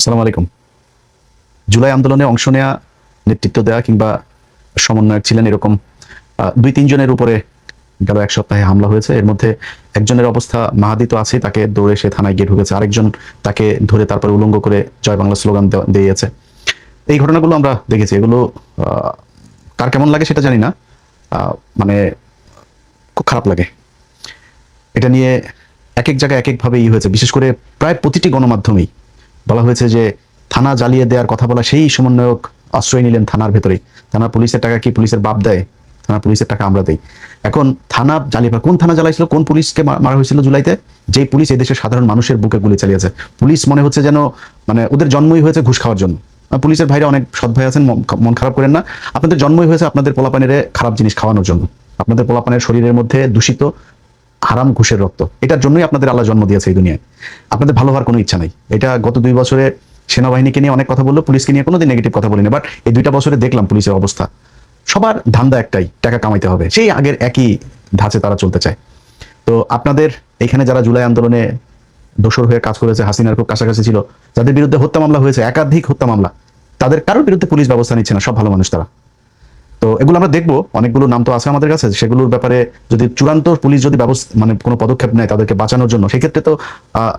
আসসালামু আলাইকুম। জুলাই আন্দোলনে অংশ নেওয়া, নেতৃত্ব দেওয়া কিংবা সমন্বয়ক ছিলেন এরকম ২-৩ জনের উপরে গেল এক সপ্তাহে হামলা হয়েছে। এর মধ্যে একজনের অবস্থা মাহাদি তো আছে, তাকে দৌড়ে সে থানায় গিয়ে ঢুকেছে। আরেকজন তাকে ধরে তারপর উলঙ্গ করে জয় বাংলা স্লোগান দিয়েছে। এই ঘটনাগুলো আমরা দেখেছি। এগুলো কার কেমন লাগে সেটা জানি না, মানে খুব খারাপ লাগে। এটা নিয়ে এক এক জায়গায় এক একভাবে হয়েছে। বিশেষ করে প্রায় প্রতিটি গণমাধ্যমেই বলা হয়েছে যে থানা জ্বালিয়ে দেওয়ার কথা বলা সেই সমন্বয়ক আশ্রয় নিলেন থানার ভেতরেই। থানা পুলিশের টাকা কি পুলিশের বাপ দেয়? থানা পুলিশের টাকা আমরা দেই। এখন থানা জ্বালিয়ে, কোন থানা জ্বালাইছিল, কোন পুলিশকে মারা হয়েছিল জুলাইতে? যে পুলিশ এদেশের সাধারণ মানুষের বুকে গুলি চালিয়েছে। পুলিশ মনে হচ্ছে যেন মানে ওদের জন্মই হয়েছে ঘুষ খাওয়ার জন্য। পুলিশের ভাইরা অনেক সৎ ভাই আছেন, মন খারাপ করেন না। আপনাদের জন্মই হয়েছে আপনাদের পোলাপানের খারাপ জিনিস খাওয়ানোর জন্য। আপনাদের পোলাপানের শরীরের মধ্যে দূষিত হারাম ঘুষের রক্ত, এটার জন্যই আপনাদের আল্লাহ জন্ম দিয়েছে এই দুনিয়ায়। আপনাদের ভালো হওয়ার কোনো ইচ্ছা নাই। এটা গত 2 বছরে সেনাবাহিনীকে নিয়ে অনেক কথা বললো, পুলিশকে নিয়ে কোনোদিন নেগেটিভ কথা বলিনি। বাট এই 2টা বছরে দেখলাম পুলিশের অবস্থা। সবার ধান্দা একটাই, টাকা কামাইতে হবে। সেই আগের একই ধাঁচে তারা চলতে চায়। তো আপনাদের এখানে যারা জুলাই আন্দোলনে দোসর হয়ে কাজ করেছে, হাসিনার খুব কাছাকাছি ছিল, যাদের বিরুদ্ধে হত্যা মামলা হয়েছে, একাধিক হত্যা মামলা, তাদের কারোর বিরুদ্ধে পুলিশ ব্যবস্থা নিচ্ছে না। সব ভালো মানুষ তারা। তো এগুলো আমরা দেখবো, অনেকগুলো নাম তো আছে আমাদের কাছে। সেগুলোর ব্যাপারে যদি চূড়ান্ত পুলিশ যদি ব্যবস্থা মানে কোনো পদক্ষেপ নেয় তাদেরকে বাঁচানোর জন্য, সেক্ষেত্রে তো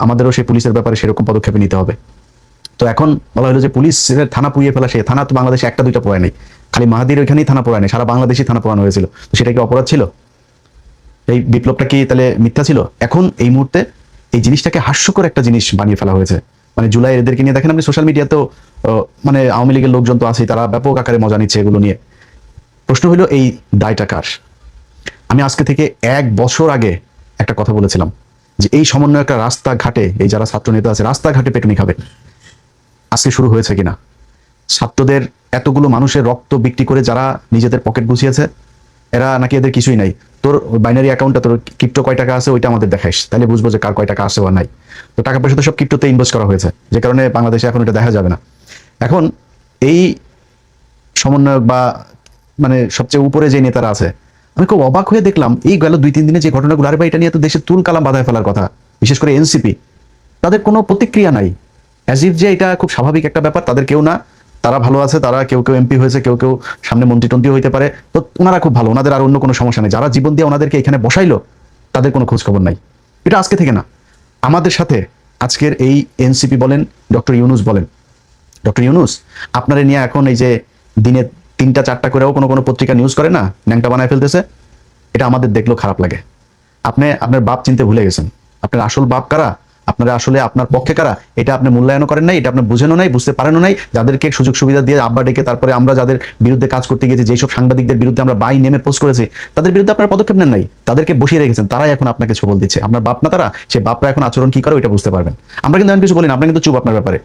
আমাদেরও সেই পুলিশের ব্যাপারে সেরকম পদক্ষেপ নিতে হবে। তো এখন বলা হলো যে পুলিশের থানা পুড়িয়ে ফেলা, সে থানা তো বাংলাদেশে 1টা 2টা পোড়ায় নাই। খালি মাহাদির ওইখানেই থানা পোড়ায় নাই, সারা বাংলাদেশই থানা পোড়ানো হয়েছিল। তো সেটা কি অপরাধ ছিল? এই বিপ্লবটা কি তাহলে মিথ্যা ছিল? এখন এই মুহূর্তে এই জিনিসটাকে হাস্যকর একটা জিনিস বানিয়ে ফেলা হয়েছে। মানে জুলাই এদেরকে নিয়ে দেখেন আপনি সোশ্যাল মিডিয়াতেও, মানে আওয়ামী লীগের লোকজন তো আছেই, তারা ব্যাপক আকারে মজা নিচ্ছে এগুলো নিয়ে। প্রশ্ন হলো এই দায়টা কার? আমি আজকে থেকে 1 বছর আগে একটা কথা বলেছিলাম যে এই সমন্বয়করা রাস্তাঘাটে, এই যারা ছাত্র নেতা আছে রাস্তাঘাটে পেটুনি খাবে। আজকে শুরু হয়েছে কিনা? ছাত্রদের এতগুলো মানুষের রক্ত বিক্রি করে যারা নিজেদের পকেট গুছিয়েছে, এরা নাকি এদের কিছুই নাই। তোর বাইনারি অ্যাকাউন্টটা, তোর ক্রিপ্টো কয় টাকা আছে ওইটা আমাদের দেখাইস, তাহলে বুঝবো যে কার কয় টাকা আছে বা নাই। তো টাকা পয়সা তো সব ক্রিপ্টোতে ইনভেস্ট করা হয়েছে, যে কারণে বাংলাদেশে এখন এটা দেখা যাবে না। এখন এই সমন্বয়ক বা মানে সবচেয়ে উপরে যে নেতারা আছে, আমি খুব অবাক হয়ে দেখলাম এই গেল 2-3 দিনে যে ঘটনাগুলো, আরে ভাই এটা নিয়ে তো দেশের তুল কালাম বাঁধায় ফেলার কথা। বিশেষ করে এনসিপি, তাদের কোনো প্রতিক্রিয়া নাই। অ্যাজ ইফ যে এটা খুব স্বাভাবিক একটা ব্যাপার, তাদের কেউ না, তারা ভালো আছে, তারা কেউ কেউ এমপি হয়েছে, কেউ কেউ সামনে মন্ত্রী টন্ত্রী হইতে পারে, তো ওনারা খুব ভালো, ওনাদের আর অন্য কোনো সমস্যা নেই। যারা জীবন দিয়ে ওনাদেরকে এখানে বসাইলো, তাদের কোনো খোঁজ খবর নাই। এটা আজকে থেকে না, আমাদের সাথে আজকের এই এনসিপি বলেন, ডক্টর ইউনুস বলেন, ডক্টর ইউনুস আপনারা নিয়ে এখন এই যে দিনে 3টা 4টা করেও কোনো কোনো পত্রিকা নিউজ করে না, ন্যাংটা বানায় ফেলতেছে। এটা আমাদের দেখলেও খারাপ লাগে। আপনি আপনার বাপ চিনতে ভুলে গেছেন। আপনার আসল বাপ কারা, আপনারা আসলে আপনার পক্ষে কারা, এটা আপনি মূল্যায়ন করেন নাই, এটা আপনি বুঝেনও নাই, বুঝতে পারেনও নাই। যাদেরকে সুযোগ সুবিধা দিয়ে আব্বা ডেকে তারপরে আমরা যাদের বিরুদ্ধে কাজ করতে গিয়েছি, যেসব সাংবাদিকদের বিরুদ্ধে আমরা বাই নেমে পোস্ট করেছি, তাদের বিরুদ্ধে আপনার পদক্ষেপ নেন নাই, তাদেরকে বসিয়ে রেখেছেন। তারাই এখন আপনাকে ছবল দিচ্ছে। আপনার বাপ না তারা, সে বাপরা এখন আচরণ কি করে ওইটা বুঝতে পারবেন। আমরা কিন্তু এমন কিছু বলি না, আপনারা কিন্তু চুপ আপনার ব্যাপারে।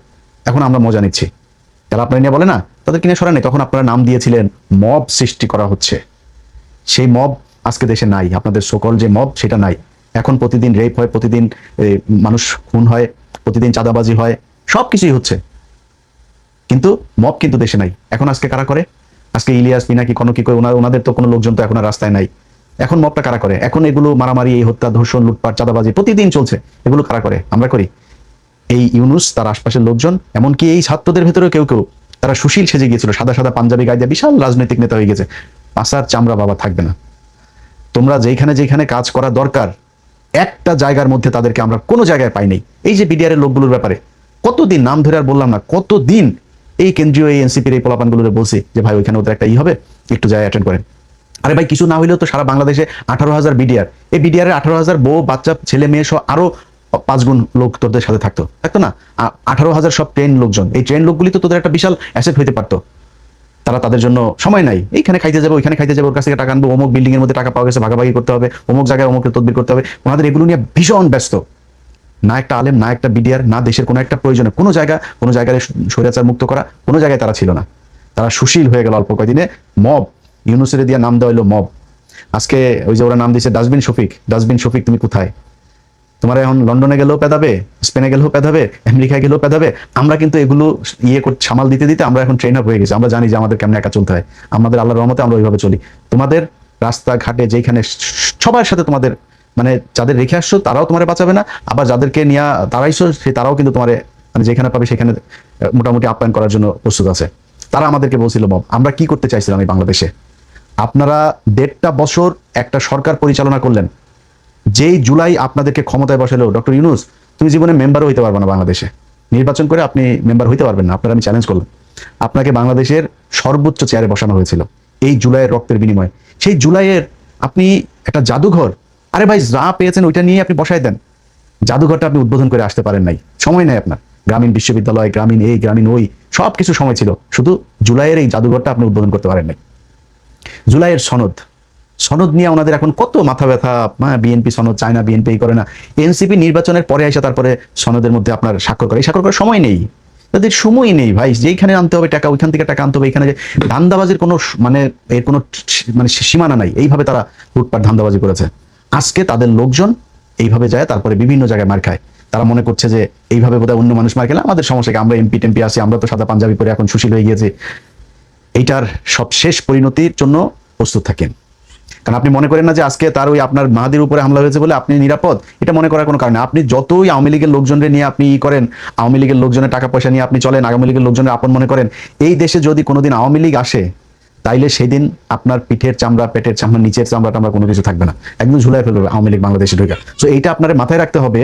এখন আমরা মজা নিচ্ছি। যারা আপনারা নিয়ে বলে না, তাদের কিনে সরা নেই। তখন আপনারা নাম দিয়েছিলেন মব সৃষ্টি করা হচ্ছে। সেই মব আজকে দেশে নাই। আপনাদের সকল যে মব সেটা নাই। এখন প্রতিদিন রেপ হয়, প্রতিদিন মানুষ খুন হয়, প্রতিদিন চাঁদাবাজি হয়, সবকিছুই হচ্ছে, কিন্তু মব কিন্তু দেশে নাই। এখন আজকে কারা করে? আজকে ইলিয়াস পিনাকি কনকি করে ওনাদের তো কোনো লোকজন তো এখন আর রাস্তায় নাই। এখন মবটা কারা করে? এখন এগুলো মারামারি, এই হত্যা, ধর্ষণ, লুটপাট, চাঁদাবাজি প্রতিদিন চলছে। এগুলো কারা করে? আমরা করি। এই ইউনুস, তার আশপাশের লোকজন, এমনকি এই ছাত্রদের ভেতরেও কেউ কেউ, তারা সুশীল সেজে গিয়েছিল, সাদা সাদা পাঞ্জাবি গায়ে দিয়ে বিশাল রাজনৈতিক নেতা হয়ে গেছে। পাশার চামড়া বাবা থাকবে না। তোমরা যেখানে যেখানে কাজ করা দরকার, একটা জায়গার মধ্যে তাদেরকে আমরা কোনো জায়গায় পাই নাই। এই যে বিডিআর এর লোকগুলোর ব্যাপারে কতদিন নাম ধরে আর বললাম না, কতদিন এই কেন্দ্রীয় এই এনসিপির এই পোলাপানগুলোরে বলছি যে ভাই ওইখানে ওদের একটা হবে, একটু যায় অ্যাটেন্ড করেন। আরে ভাই কিছু না হইলেও তো সারা বাংলাদেশে 18,000 বিডিআর, এই বিডিআর এর 18,000 বউ বাচ্চা ছেলে মেয়ে সহ আরো 5 গুণ লোক তোদের সাথে থাকতো না? 18,000 সব ট্রেন লোকজন, এই ট্রেন লোকগুলি তো তোদের একটা বিশাল অ্যাসেট হইতে পারতো। তারা, তাদের জন্য সময় নাই। এইখানে খাইতে যাবে, ওইখানে খাইতে যাবে, ওর কাছ থেকে টাকা আনবো, অমুক বিল্ডিং এর মধ্যে টাকা পাওয়া গেছে ভাগাভাগি করতে হবে, অমুক জায়গায় অমুকের তদবির করতে হবে। ওনাদের এগুলো নিয়ে ভীষণ ব্যস্ত। না একটা আলেম, না একটা বিডিআর, না দেশের কোনো একটা প্রয়োজনে কোনো জায়গায় স্বৈরাচার মুক্ত করা কোনো জায়গায় তারা ছিল না। তারা সুশীল হয়ে গেল অল্প কয়েকদিনে। মব, ইউনুসের দিয়ে নাম দেওয়া হলো মব। আজকে ওই যে ওরা নাম দিয়েছে ডাস্টবিন শফিক। ডাস্টবিন শফিক তুমি কোথায়? তোমার এখন লন্ডনে গেলেও পেদাবে, স্পেনে গেলেও পেদাবে, আমেরিকায় গেলেও পেদাবে। আমরা কিন্তু এগুলো সামাল দিতে দিতে আমরা এখন ট্রেন আপ হয়ে গেছি। আমরা জানি যে আমাদের কেমন একা চলতে হয়। আমাদের আল্লাহর রহমতে আমরা ওইভাবে চলি। তোমাদের রাস্তাঘাটে যেখানে সবার সাথে তোমাদের মানে যাদের রেখে আসছো তারাও তোমারে বাঁচাবে না, আবার যাদেরকে নিয়ে তারাইছো তারাও কিন্তু তোমারে মানে যেখানে পাবে সেখানে মোটামুটি আপ্যায়ন করার জন্য প্রস্তুত আছে। তারা আমাদেরকে বলছিল মব, আমরা কি করতে চাইছিলাম এই বাংলাদেশে? আপনারা 1.5 বছর একটা সরকার পরিচালনা করলেন, যেই জুলাই আপনাদেরকে ক্ষমতায় বসালো ডক্টর ইউনূস, তুমি জীবনে মেম্বারও হইতে পারবে না বাংলাদেশে, নির্বাচন করে আপনি মেম্বার হইতে পারবেন না, আপনারা আমি চ্যালেঞ্জ করলাম। আপনাকে বাংলাদেশের সর্বোচ্চ চেয়ারে বসানো হয়েছিল এই জুলাইয়ের রক্তের বিনিময়ে। সেই জুলাইয়ের আপনি একটা জাদুঘর, আরে ভাই যা পেয়েছেন ওইটা নিয়ে আপনি বসাই দেন, জাদুঘরটা আপনি উদ্বোধন করে আসতে পারেন নাই, সময় নাই আপনার। গ্রামীণ বিশ্ববিদ্যালয়, গ্রামীণ এই গ্রামীণ ওই সব কিছু সময় ছিল, শুধু জুলাইয়ের এই জাদুঘরটা আপনি উদ্বোধন করতে পারেন নাই। জুলাইয়ের সনদ, সনদ নিয়ে ওনাদের এখন কত মাথা ব্যথা, বিএনপি সনদ চায় না, বিএনপি করে না, এনসিপি নির্বাচনের পরে এসে তারপরে সনদের মধ্যে আপনার স্বাক্ষর করে, এই স্বাক্ষর করার সময় নেই, তাদের সময় নেই ভাই। যেখানে আনতে হবে টাকা ওইখান থেকে টাকা আনতে হবে, এখানে যে ধান্দাবাজির কোনো মানে এর কোনো মানে সীমানা নাই, এইভাবে তারা লুটপাট ধান্দাবাজি করেছে। আজকে তাদের লোকজন এইভাবে যায় তারপরে বিভিন্ন জায়গায় মার খায়, তারা মনে করছে যে এইভাবে বোধহয় অন্য মানুষ মার খেলে আমাদের সমস্যা কি, আমরা এমপি টেমপি আছি, আমরা তো সাদা পাঞ্জাবি পরে এখন সুশীল হয়ে গিয়েছি। এইটার সব শেষ পরিণতির জন্য প্রস্তুত থাকেন। কারণ আপনি মনে করেন না যে আজকে তার ওই আপনার মাহাদির উপরে হামলা হয়েছে বলে আপনি নিরাপদ, এটা মনে করার কোনো কারণ নেই। আপনি যতই আওয়ামী লীগের লোকজনের নিয়ে আপনি করেন, আওয়ামী লীগের লোকজনের টাকা পয়সা নিয়ে আপনি চলেন, আওয়ামী লীগের লোকজনের আপন মনে করেন, এই দেশে যদি কোনোদিন আওয়ামী লীগ আসে তাইলে সেদিন আপনার পিঠের চামড়া, পেটের চামড়া, নিচের চামড়াটা আমরা কোনো কিছু থাকবে না, একদম ঝুলাই ফেলবে আওয়ামী লীগ বাংলাদেশে ঢুকে। তো এইটা আপনার মাথায় রাখতে হবে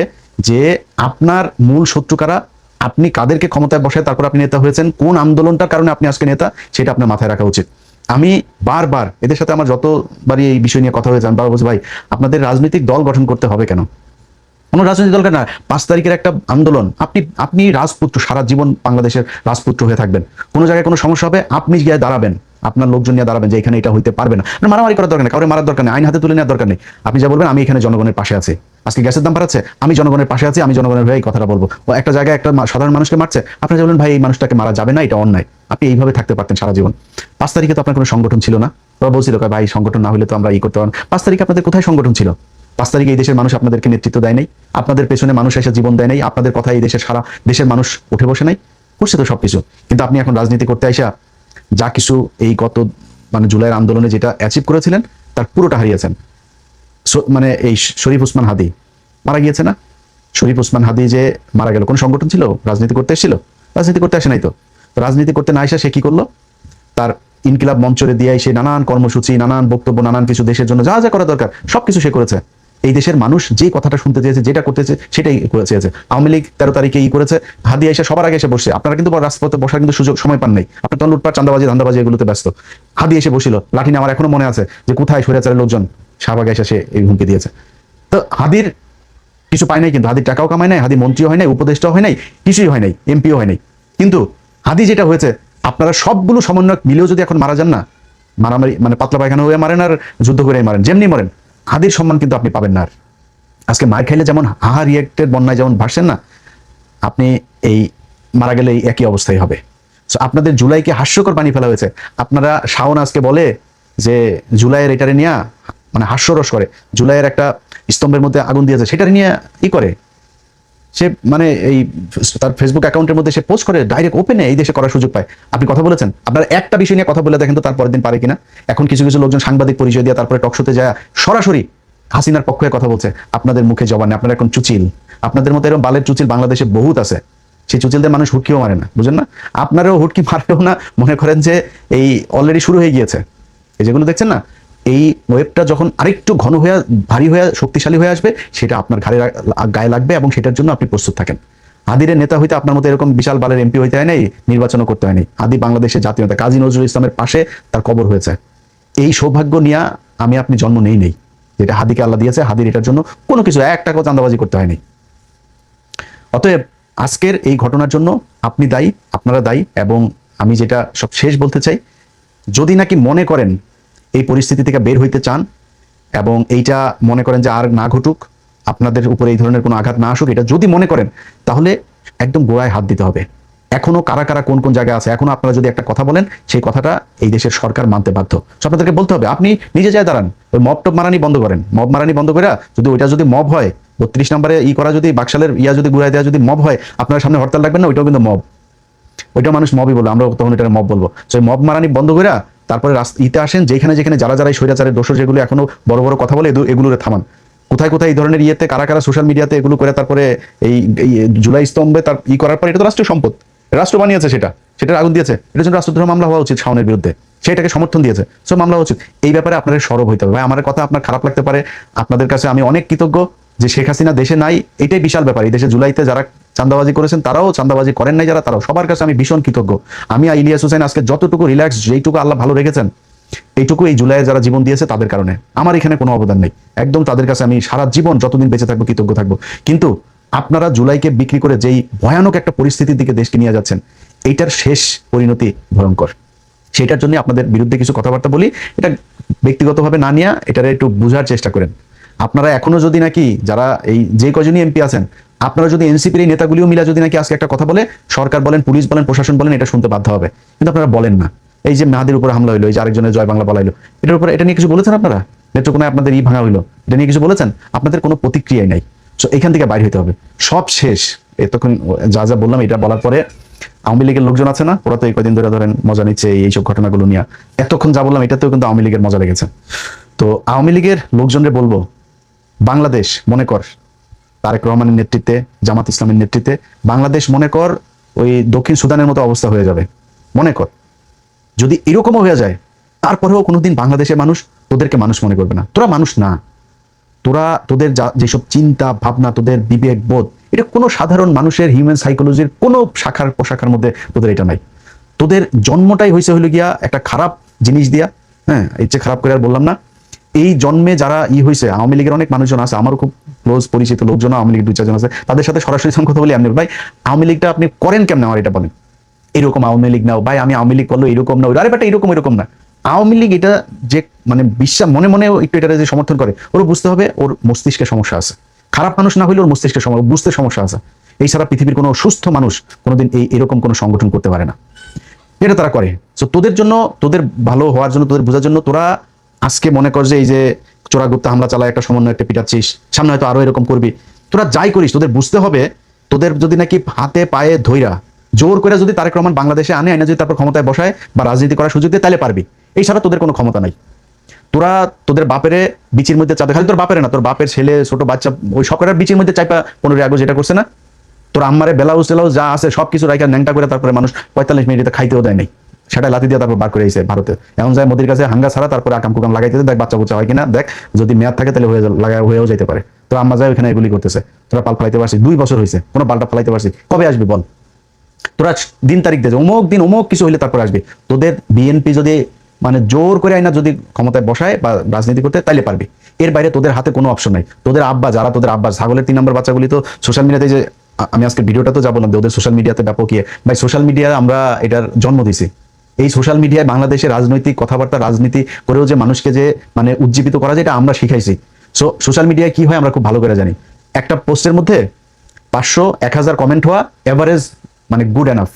যে আপনার মূল শত্রু কারা, আপনি কাদেরকে ক্ষমতায় বসায় তারপর আপনি নেতা হয়েছেন, কোন আন্দোলনটার কারণে আপনি আজকে নেতা, সেটা আপনার মাথায় রাখা উচিত। আমি বারবার এদের সাথে আমার যতবারই এই বিষয় নিয়ে কথা হয়েছে আমি বারবার বলছি, ভাই আপনাদের রাজনৈতিক দল গঠন করতে হবে কেন? কোনো রাজনৈতিক দলকে না, 5 তারিখের একটা আন্দোলন, আপনি আপনি রাজপুত্র, সারা জীবন বাংলাদেশের রাজপুত্র হয়ে থাকবেন, কোনো জায়গায় কোনো সমস্যা হবে আপনি গিয়ে দাঁড়াবেন, আপনার লোকজন নিয়ে দাঁড়াবেন যে এখানে এটা হইতে পারবে না। মারামারি করার দরকার নেই, কারোর মারার দরকার নেই, আইন হাতে তুলে নেওয়ার দরকার নেই। আপনি যা বলবেন আমি এখানে জনগণের পাশে আছি, আজকে গ্যাসের দাম বাড়াচ্ছে আমি জনগণের পাশে আছি, আমি জনগণের হয়ে এই কথাটা বলবো। ও একটা জায়গায় একটা সাধারণ মানুষকে মারছে, আপনি বলবেন ভাই এই মানুষটাকে মারা যাবে না, এটা অন্যায়, আপনি এইভাবে থাকতে পারতেন সারা জীবন। 5 তারিখে তো আপনার কোনো সংগঠন ছিল না, ওরা বলছিল ভাই সংগঠন না হলে তো আমরা ই করতে পারবো। 5 তারিখে আপনাদের কোথায় সংগঠন ছিল? 5 তারিখে এই দেশের মানুষ আপনাদেরকে নেতৃত্ব দেয় নাই, আপনাদের পেছনে মানুষ এসে জীবন দেয় নাই, আপনাদের কথা এই দেশের সারা দেশের মানুষ উঠে বসে নাই, করছে তো সবকিছু। কিন্তু আপনি এখন রাজনীতি করতে আইসা যা কিছু এই গত মানে জুলাইয়ের আন্দোলনে যেটা অ্যাচিভ করেছিলেন তার পুরোটা হারিয়েছেন। মানে এই শরীফ ওসমান হাদি মারা গিয়েছে না, শরীফ ওসমান হাদি যে মারা গেল, কোন সংগঠন ছিল? রাজনীতি করতে এসেছিল? রাজনীতি করতে আসে নাই তো। রাজনীতি করতে না এসে সে কি করলো? তার ইনকিলাব মঞ্চরে দিয়ে সে নানান কর্মসূচি, নানান বক্তব্য, নানান কিছু দেশের জন্য যা যা করা দরকার সবকিছু সে করেছে। এই দেশের মানুষ যে কথাটা শুনতে চেয়েছে, যেটা করতে চেয়েছে সেটাই চেয়েছে। আওয়ামী লীগ 13 তারিখে করেছে, হাদি এসে সবার আগে এসে বসছে, আপনারা কিন্তু রাজপথে বসার কিন্তু সুযোগ সময় পান নাই, আপনার তো লুটপাট চাঁদাবাজি ধান্দাবাজি এগুলোতে ব্যস্ত। হাদি এসে বসিল, লাঠি নিয়ে, আমার এখনো মনে আছে যে কোথায় স্বৈরাচারের লোকজন শাহবাগে এসে সে এই হুমকি দিয়েছে। তো হাদির কিছু পায় নাই, কিন্তু হাদির টাকাও কামায় নাই, হাদি মন্ত্রীও হয় নাই, উপদেষ্টাও হয় নাই, কিছুই হয় নাই, এমপিও হয় নাই। কিন্তু হাদি যেটা হয়েছে, আপনারা সবগুলো সমন্বয়ক মিলেও যদি এখন মারা যান না, মারামারি মানে পাতলা পায়খানা হয়ে মারেন আর যুদ্ধ করে মারেন, যেমনি মরেন, হাদির সম্মান কিন্তু আপনি পাবেন না আর। আজকে মার খাইলে যেমন হাহা রিয়েক্টেড বন্যায় যেমন ভাসছেন না, আপনি এই মারা গেলে এই একই অবস্থাই হবে। সো আপনাদের জুলাইকে হাস্যকর বানিয়ে ফেলা হয়েছে। আপনারা শাওন আজকে বলে যে জুলাইয়ের এটারে নিয়ে মানে হাস্যরস করে, জুলাইয়ের একটা স্তম্ভের মধ্যে আগুন দিয়েছে সেটারে নিয়ে ই করে, সে মানে এই তার ফেসবুক অ্যাকাউন্টের মধ্যে সে পোস্ট করে ডাইরেক্ট ওপেনে এই দেশে করার সুযোগ পায়। আপনি কথা বলেছেন, আপনার একটা বিষয় নিয়ে কথা বলে দেখেন তো তারপরের দিন পারে কিনা। এখন কিছু কিছু লোকজন সাংবাদিক পরিচয় দিয়ে তারপরে টকশোতে যায় সরাসরি হাসিনার পক্ষে কথা বলছে, আপনাদের মুখে জবান নেই, আপনারা এখন চুচিল। আপনাদের মতো এরকম বালের চুচিল বাংলাদেশে বহুত আছে, সেই চুচিলদের মানুষ হুটকিও মারে না, বুঝেন না? আপনারাও হুটকি মারেও না, মনে করেন যে এই অলরেডি শুরু হয়ে গিয়েছে। এই যেগুলো দেখছেন না, এই ওয়েবটা যখন আরেকটু ঘন হয়ে ভারী হয়ে শক্তিশালী হয়ে আসবে, সেটা আপনার গায়ে লাগবে এবং সেটার জন্য আপনি প্রস্তুত থাকেন। আদিরের নেতা হইতে আপনার মতো এরকম বিশাল বালের এমপি হইতে হয় নাই, নির্বাচনও করতে হয়নি। আদি বাংলাদেশের জাতীয় নেতা, কাজী নজরুল ইসলামের পাশে তার কবর হয়েছে। এই সৌভাগ্য নিয়ে আমি আপনি জন্ম নেই, যেটা হাদিকে আল্লাহ দিয়েছে, হাদির এটার জন্য কোনো কিছু 1 টাকাও চাঁদাবাজি করতে হয়নি। অতএব আজকের এই ঘটনার জন্য আপনি দায়ী, আপনারা দায়ী। এবং আমি যেটা সব শেষ বলতে চাই, যদি নাকি মনে করেন এই পরিস্থিতি থেকে বের হইতে চান এবং এইটা মনে করেন যে আর না ঘটুক, আপনাদের উপরে এই ধরনের কোনো আঘাত না আসুক, এটা যদি মনে করেন, তাহলে একদম গোড়ায় হাত দিতে হবে। এখনো কারা কারা কোন কোন জায়গায় আছে, এখনো আপনারা যদি একটা কথা বলেন, সেই কথাটা এই দেশের সরকার মানতে বাধ্য। আপনাদেরকে বলতে হবে, আপনি নিজে যায় দাঁড়ান, ওই মব টপ মারানি বন্ধ করেন। মব মারানি বন্ধ করে যদি ওইটা যদি মব হয়, 32 নম্বরে করা যদি বাকশালের যদি ঘুরাই দেওয়া যদি মব হয়, আপনার সামনে হরতাল লাগবেন না, ওইটাও কিন্তু মব, ওইটাও মানুষ মবই বলবো, আমরা তখন এটা মব বলবো। সেই মব মারানি বন্ধ করে তারপরে ইতে আসেন, যেখানে যেখানে যারা যারা স্বৈরাচারের দোষর যেগুলো এখনো বড় বড় কথা বলে এগুলোরে থামান। কোথায় কোথায় এই ধরনের ইয়েতে কারা কারা সোশ্যাল মিডিয়াতে এগুলো করে তারপরে এই এই জুলাই স্তম্ভে তার করার পর এটা তো রাষ্ট্রীয় সম্পদ, রাষ্ট্র বানিয়েছে, সেটার আগুন দিয়েছে, এটার জন্য রাষ্ট্রদ্রোহ মামলা হওয়া উচিত শাওনের বিরুদ্ধে, সেটাকে সমর্থন দিয়েছে, সো মামলা হওয়া উচিত। এই ব্যাপারে আপনাদের সরব হইতে হবে ভাই। আমার কথা আপনার খারাপ লাগতে পারে, আপনাদের কাছে আমি অনেক কৃতজ্ঞ যে শেখ হাসিনা দেশে নাই, এটাই বিশাল ব্যাপার। এই দেশে জুলাইতে যারা চাঁদাবাজি করেছেন তারাও, চাঁদাবাজি করেন নাই যারা, তারাও, সবার কাছে আমি ভীষণ কৃতজ্ঞ। আমি ইলিয়াস হোসেন আজকে যতটুকু রিল্যাক্স, যেইটুকু আল্লাহ ভালো রেখেছেন, এইটুকু এই জুলাইয়ে যারা জীবন দিয়েছে তাদের কারণে, আমার এখানে কোনো অবদান নেই। একদম তাদের কাছে আমি সারা জীবন যতদিন বেঁচে থাকবো কৃতজ্ঞ থাকবো। কিন্তু আপনারা জুলাইকে বিক্রি করে যেই ভয়ানক একটা পরিস্থিতির দিকে দেশকে নিয়ে যাচ্ছেন, এইটার শেষ পরিণতি ভয়ঙ্কর। সেটার জন্য আপনাদের বিরুদ্ধে কিছু কথাবার্তা বলি, এটা ব্যক্তিগতভাবে না নিয়ে এটার একটু বোঝার চেষ্টা করেন। আপনারা এখনো যদি নাকি যারা এই যে কজনই এমপি আছেন, আপনারা যদি এনসিপির এই নেতাগুলিও মিলা যদি নাকি আজকে একটা কথা বলে, সরকার বলেন, পুলিশ বলেন, প্রশাসন বলেন, এটা শুনতে বাধ্য হবে, কিন্তু আপনারা বলেন না। এই যে মাহাদির উপর হামলা হইলো, এই যে আরেকজনের জয় বাংলা বলাইলো, এটার উপরে এটা নিয়ে কিছু বলেছেন আপনারা? নেত্রকোনায় আপনাদের ভাঙা হইলো, এটা নিয়ে কিছু বলেছেন? আপনাদের কোনো প্রতিক্রিয়াই নাই। সো এখান থেকে বাইরে হতে হবে, সব শেষ। এতক্ষণ যা যা বললাম এটা বলার পরে আওয়ামী লীগের লোকজন আছে না, ওরা তো এই কদিন ধরে ধরেন মজা নিচ্ছে এইসব ঘটনাগুলো নিয়ে। এতক্ষণ যা বললাম এটাতেও কিন্তু আওয়ামী লীগের মজা লেগেছে। তো আওয়ামী লীগের লোকজনরে বলবো, বাংলাদেশ মনে কর তারেক রহমানের নেতৃত্বে, জামাত ইসলামের নেতৃত্বে বাংলাদেশ মনে কর ওই দক্ষিণ সুদানের মতো অবস্থা হয়ে যাবে। মনে কর যদি এরকমও হয়ে যায়, তারপরেও কোনোদিন বাংলাদেশের মানুষ তোদেরকে মানুষ মনে করবে না। তোরা মানুষ না, তোরা তোদের যেসব চিন্তা ভাবনা, তোদের বিবেক বোধ, এটা কোনো সাধারণ মানুষের হিউম্যান সাইকোলজির কোনো শাখার পোশাখার মধ্যে তোদের এটা নাই। তোদের জন্মটাই হয়েছে হইল গিয়া একটা খারাপ জিনিস দিয়া। হ্যাঁ, এই যে খারাপ করে আর বললাম না। এই জন্মে যারা হয়েছে, আওয়ামী লীগের অনেক মানুষজন আছে, আমারও খুব ক্লোজ পরিচিত লোকজন আওয়ামী লীগ 2-4 জন আছে, তাদের সাথে সরাসরি কথা বলি, আপনি ভাই আওয়ামী লীগটা আপনি করেন কেমন, আমার এটা বলেন। এরকম আওয়ামী লীগ নাও ভাই, আমি আওয়ামী লীগ করলো এরকম না, আরে বেটা এরকম এরকম না। আওয়ামী লীগ এটা যে মানে বিশ্বাস মনে মনে একটু এটা যে সমর্থন করে, ওর বুঝতে হবে ওর মস্তিষ্কে সমস্যা আছে। খারাপ মানুষ না হইলে ওর মস্তিষ্কে বুঝতে সমস্যা আছে। এই ছাড়া পৃথিবীর কোনো সুস্থ মানুষ কোনোদিন এরকম কোনো সংগঠন করতে পারে না, এটা তারা করে। তো তোদের জন্য, তোদের ভালো হওয়ার জন্য, তোদের বোঝার জন্য, তোরা আজকে মনে কর যে এই যে চোরাগুপ্তা হামলা চালায় একটা সমন্বয় একটা পিটাচ্ছিস, সামনে হয়তো আরো এরকম করবি। তোরা যাই করিস, তোদের বুঝতে হবে, তোদের যদি নাকি হাতে পায়ে ধইরা জোর করে যদি তারেক রহমান বাংলাদেশে আনে, আইনা যদি তারপর ক্ষমতায় বসায় বা রাজনীতি করার সুযোগ দিয়ে, তাহলে পারবি। এই ছাড়া তোদের কোনো ক্ষমতা নাই। তোরা তোদের বাপেরে বিচির মধ্যে চাপে, খালি তোর বাপের না, তোর বাপের ছেলে, ছোট বাচ্চা, ওই সকলের বিচির মধ্যে চাইপা 15 আগস্ট যেটা করছে না, তোর আম্মারে বেলাউজ টেলাউজ যা আছে সবকিছু রাইখা ন্যাংটা করে তারপরে মানুষ 45 মিনিটে খাইতেও দেয় নাই, সেটা লাথি দিয়ে তারপর বার করে এসে ভারতে এমন যায় মোদির কাছে হাঙ্গা ছাড়া তারপরে আকাম কুকাম লাগাইতে দেখ বাচ্চা বুচ্চা হয় কিনা দেখ, যদি মেয়াদ থাকে তাহলে হয়েও যেতে পারে। তো আম্মা যায় ওইখানে এগুলি করতেছে, তোরা পাল ফেলাইতে পারছিস 2 বছর হয়েছে, কোনো পাল্টা ফেলাইতে পারছিস, কবে আসবি বল? তোরা দিন তারিখ দিয়ে অমুক দিন অমুক কিছু হইলে তারপর আসবি। তোদের বিএনপি যদি মানে জোর করে আইনা যদি ক্ষমতায় বসায় বা রাজনীতি করতে, তাইলে পারবি। এর বাইরে তোদের হাতে কোনো অপশন নাই। তোদের আব্বা যারা, তোদের আব্বা ছাগলের 3 নম্বর বাচ্চাগুলি তো সোশ্যাল মিডিয়াতে, যে আমি আজকে ভিডিওটা তো যাবো না, ওদের সোশ্যাল মিডিয়াতে ব্যাপক ভাই, সোশ্যাল মিডিয়ায় আমরা এটার জন্ম দিছি। এই সোশ্যাল মিডিয়ায় বাংলাদেশের রাজনৈতিক কথাবার্তা, রাজনীতি করেও যে মানুষকে যে মানে উজ্জীবিত করা যায়, এটা আমরা শিখাইছি। সো সোশ্যাল মিডিয়ায় কি হয় আমরা খুব ভালো করে জানি। একটা পোস্টের মধ্যে 500-1000 কমেন্ট হওয়া এভারেজ, মানে গুড এনাফ,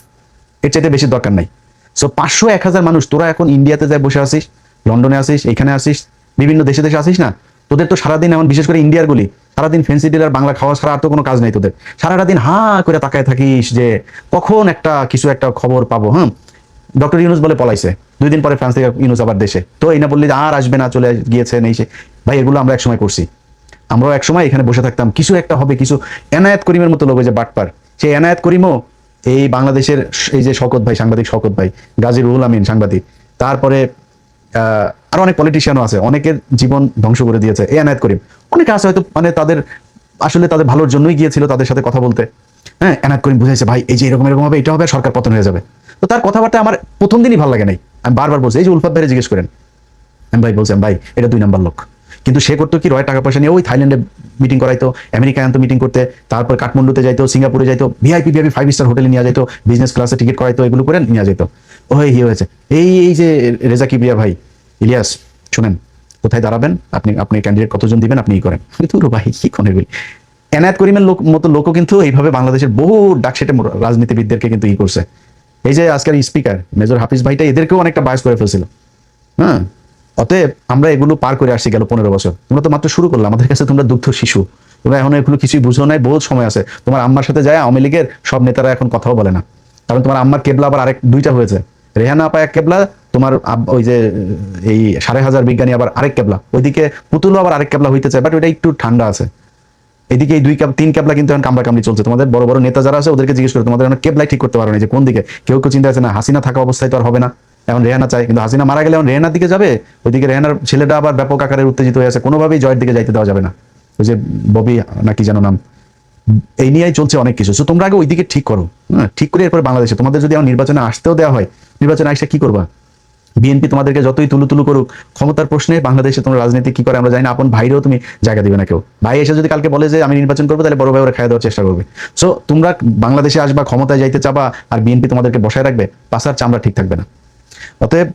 এর চাইতে বেশি দরকার নাই। সো 500-1000 মানুষ, তোরা এখন ইন্ডিয়াতে যায় বসে আসিস, লন্ডনে আসিস, এখানে আসিস, বিভিন্ন দেশে দেশে আসিস না, তোদের তো সারাদিন এমন, বিশেষ করে ইন্ডিয়ার গুলি, সারাদিন ফেন্সি ডিলার বাংলা খাওয়া ছাড়া আর তো কোনো কাজ নাই তোদের। সারাটা দিন হা করে তাকায় থাকিস যে কখন একটা কিছু একটা খবর পাবো। হ্যাঁ, ডক্টর ইউনুস বলে পলাইছে, 2 দিন পরে ফ্রান্স থেকে ইউনুস আবার দেশে, তো এই না বললি আর আসবে না, চলে গিয়েছে নেই সে। ভাই এগুলো আমরা একসময় করছি, আমরাও একসময় এখানে বসে থাকতাম, কিছু একটা হবে, কিছু এনায়েত করিমের মতো লোক, যে বাটপার, সেই এনায়েত করিমও এই বাংলাদেশের এই যে শওকত ভাই, সাংবাদিক শওকত ভাই, গাজী রুহুল আমিন সাংবাদিক, তারপরে আরো অনেক পলিটিশিয়ানও আছে, অনেকের জীবন ধ্বংস করে দিয়েছে এই এনায়েত করিম। অনেকে আছে হয়তো মানে তাদের আসলে তাদের ভালোর জন্যই গিয়েছিল তাদের সাথে কথা বলতে। হ্যাঁ, এনায়েত করিম বুঝাইছে ভাই এই যে এরকম এরকম হবে, এটা হবে, সরকার পতন হয়ে যাবে। তো তার কথাবার্তা আমার প্রথম দিনই ভালো লাগে নাই, আমি বারবার বলছি। এই যে উলফাত ভাইরে জিজ্ঞেস করেন, আমি ভাই বলছেন ভাই এটা 2 নম্বর লোক, কিন্তু সে করতো কি, রয় টাকা পয়সা নিয়ে ওই থাইল্যান্ডে মিটিং করাইতো, আমেরিকায় আনতো মিটিং করতে, তারপর কাঠমান্ডুতে যাইতো, সিঙ্গাপুরে যাইতো, ভিআইপি 5 স্টার হোটেলে নিয়ে যাইতো, বিজনেস ক্লাসে টিকিট করাইতো, এগুলো করে নিয়ে যেত। ওই হয়েছে এই যে রেজা কিবরিয়া ভাই, ইলিয়াস শুনেন, কোথায় দাঁড়াবেন আপনি, আপনি ক্যান্ডিডেট কতজন দিবেন আপনি করেন, কিন্তু ভাই কি কোন এগুলি। এনায়েত করিমের মতো লোকও কিন্তু এইভাবে বাংলাদেশের বহু ডাকসেটে রাজনীতিবিদদেরকে কিন্তু করছে। এই যে আজকের স্পিকার মেজর হাফিজ ভাইটা, এদেরকেও অনেকটা বায়াস করে ফেলছিল। হ্যাঁ, অতএব আমরা এগুলো পার করে আসছি গেল 15 বছর। তোমরা তো মাত্র শুরু করলে, আমাদের কাছে তোমরা দুগ্ধ শিশু, তোমরা এখন এগুলো কিছুই বুঝো নাই, বহুত সময় আছে। তোমার আম্মার সাথে যায় আওয়ামী লীগের সব নেতারা এখন কথাও বলে না, কারণ তোমার আম্মার কেবলা আবার আরেক 2টা হয়েছে, রেহানা আপা এক কেবলা, তোমার ওই যে এই 5,500 বিজ্ঞানী আবার আরেক কেবলা, ওইদিকে পুতুলও আবার আরেক কেবলা হইতে চায়, বাট ওইটা একটু ঠান্ডা আছে। এদিকে এই 3 কেবলা কিন্তু এখন কামড়া কামড়ি চলছে। তোমাদের বড় বড় নেতা যারা আছে ওদেরকে জিজ্ঞেস করে, তোমাদের এখন কেবলাই ঠিক করতে পারো না যে কোন দিকে। কেউ কেউ চিন্তা আছে না হাসিনা থাকা অবস্থায় তো আর হবে না, এখন রেহানা চাই, কিন্তু হাসিনা মারা গেলে এখন রেহানার দিকে যাবে, ওইদিকে রেহানার ছেলেটা আবার ব্যাপক আকারে উত্তেজিত হয়ে আছে, কোনোভাবেই জয়ের দিকে যাইতে দেওয়া যাবে না। ওই যে ববি নাকি যেন নাম, এই নিয়েই চলছে অনেক কিছু। সো তোমরা আগে ওইদিকে ঠিক করো, হ্যাঁ ঠিক করে এরপর বাংলাদেশে তোমাদের যদি এখন নির্বাচনে আসতেও দেওয়া হয়, নির্বাচনে আসলে কি করবা? বিএনপি তোমাদেরকে যতই তুলু করুক, ক্ষমতার প্রশ্নে বাংলাদেশে তোমরা রাজনীতি কি করে আমরা জানি না, আপন ভাইরেও তুমি জায়গা দিবে না কেউ। ভাই এসে যদি কালকে বলে যে আমি নির্বাচন করবো, তাহলে বড় ভাই ওরা খাইয়ে দেওয়ার চেষ্টা করবে। সো তোমরা বাংলাদেশে আসবা, ক্ষমতায় যাইতে চাবা, আর বিএনপি তোমাদেরকে বসায় রাখবে, পাশার চামড়া ঠিক থাকবে না। অতএব